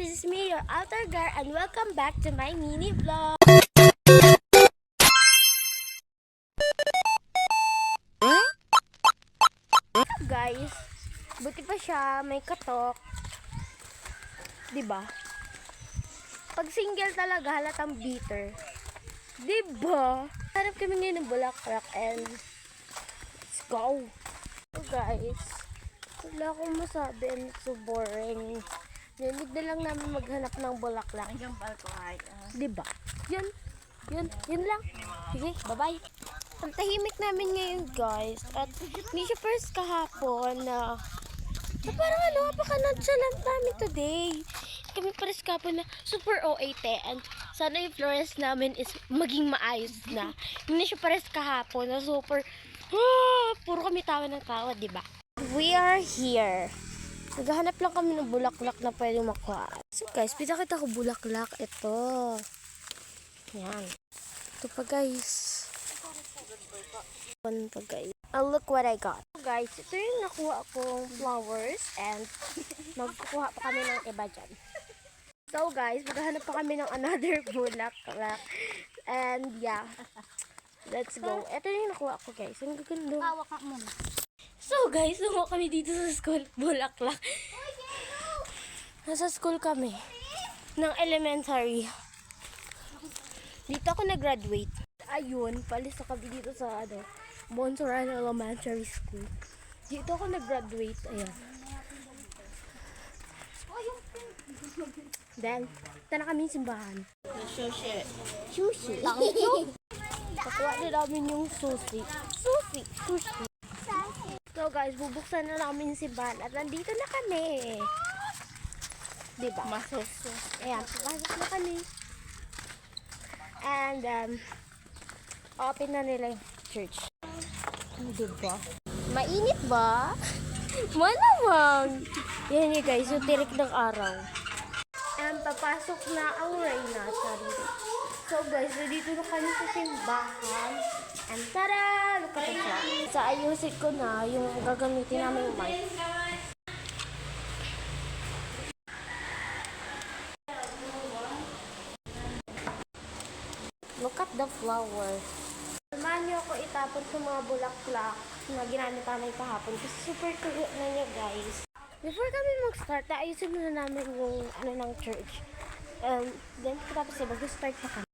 this is me, your Altar Girl, and welcome back to my mini vlog. Guys, buti pa siya, may katok. Diba? Pag single talaga, halatang bitter. Diba? Harap kami ngayon ng bulaklak and let's go. So guys, wala akong masabi and it's so boring. Nilig na lang namin maghanap ng bulaklak. Hanggang balko ay. Diba? Yun lang. Sige, bye-bye. Ang tahimik namin ngayon guys. At hindi siya first kahapon na parang napaka-nonchalant namin today. Kami pares kahapon na super OAT and sana yung florence namin is maging maayos na. Hindi siya pares kahapon na super puro kami tawa ng tawa, diba? We are here. Naghahanap lang kami ng bulaklak na pwedeng makuha. So guys, pinakita ko bulaklak. Ito. Yan. Ito pa guys. Ito pa guys. Oh, look what I got. So guys, ito yung nakuha kong flowers and magkukuha pa kami ng iba dyan. So guys, maghahanap pa kami ng another bulaklak. And yeah. Let's go. Ito yung nakuha ko guys. Ang gaganda. Hawak ka muna. So guys, lumuha kami dito sa school, bulaklak. Nasa school kami ng elementary. Dito ako nag-graduate. Ayun, palis na kami dito sa Monsoran Elementary School. Dito ako nag-graduate. Ayan. Then, ito na kami simbahan. Sushi. Sushi. Nakuha din namin yung sushi. Sushi. So guys, bubuksan na namin yung simbahan at nandito na kami. Diba? Masosos. Ayan, pasok na kami. And, open na nila yung church. Diba? Mainit ba? Malamang! Yan yun guys, yung tirik ng araw. And papasok na ang Reyna. So guys, nandito na kami sa simbahan. And tara! Look at that. Sa ayusin ko na yung gagamitin namin yung mic. Look at the flowers. Samahan niyo ako itapon sa mga bulaklak na ginamit namin kahapon kasi super tuyo na niya guys. Before kami mag-start, ayusin muna namin yung ng church. And then, tapos mag-start na kami.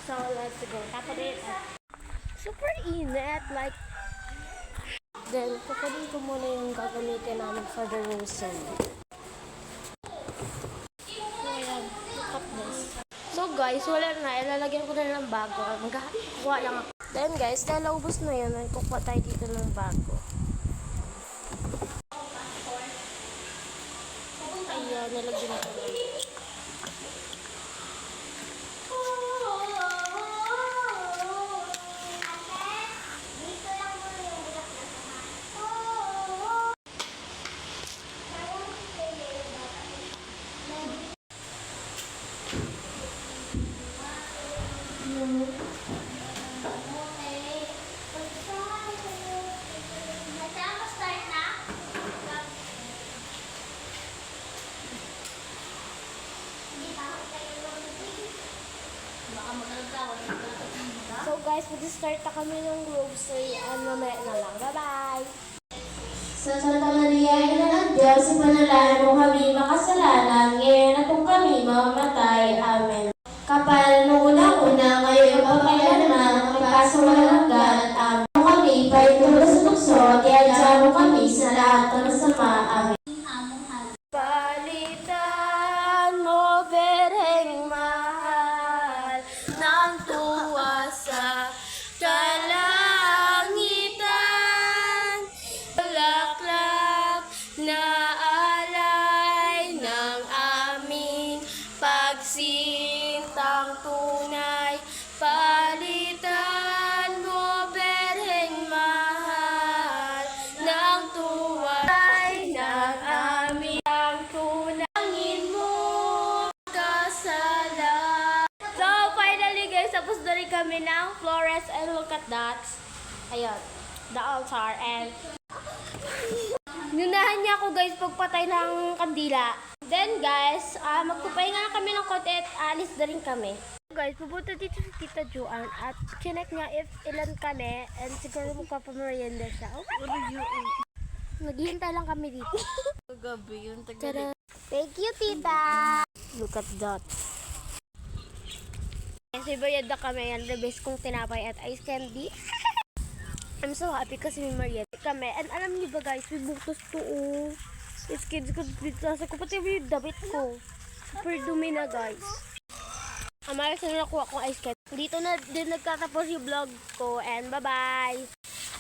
So, let's go. Tapos rin. Super init. Like, then, kukunin ko muna yung gagamitin namin for the rosary. So, ayan. Look at this. So, guys, wala na. Ilalagyan ko na ng bago. Magkuha lang ako. Then, guys, dahil naubos na yun, kukuha tayo dito ng bago. Ayan, nalagyan na ko. So guys, mag-start na kami ng rosary and mamaya na lang. Bye-bye! Sa Santa Maria, Ina ng Diyos, ipanalangin mo kami makasalanan, ngayon at kung kami mamamatay. Amen. Kapal nung unang-una, ngayon at kailanman, kami pasawalang hanggan. Amen. Kami, paituro sa tukso, at iadya mo kami sa lahat ng masama. Amen. Palitan mo, Bereng mahal, ng tuwa sa kalangitan. Bulaklak na alay ng aming pagsintang tunay. kami ng Flores and look at that. Ayun, the altar. And nunahan niya ako guys pagpatay ng kandila. Then guys, magpapahinga kami ng konti at alis na rin kami. Guys, pupunta dito si Tita Joanne at chinek niya if ilan kami and siguro magpapamerienda siya. Naghihintay lang kami dito. Gabi yun. Tada! Thank you, Tita! Look at that. Kasi bayad na kami. Yan, the best kong tinapay at ice candy. I'm so happy kasi may merienda kami. And alam niyo ba guys, may butos to oh. It's kids ko dito. Sa ko pati yung damit ko. Super dumi na guys. Amalas na nakuha kong ice candy. Dito na din nagtatapos yung vlog ko. And bye-bye!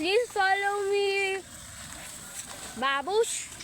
Please follow me! Babush!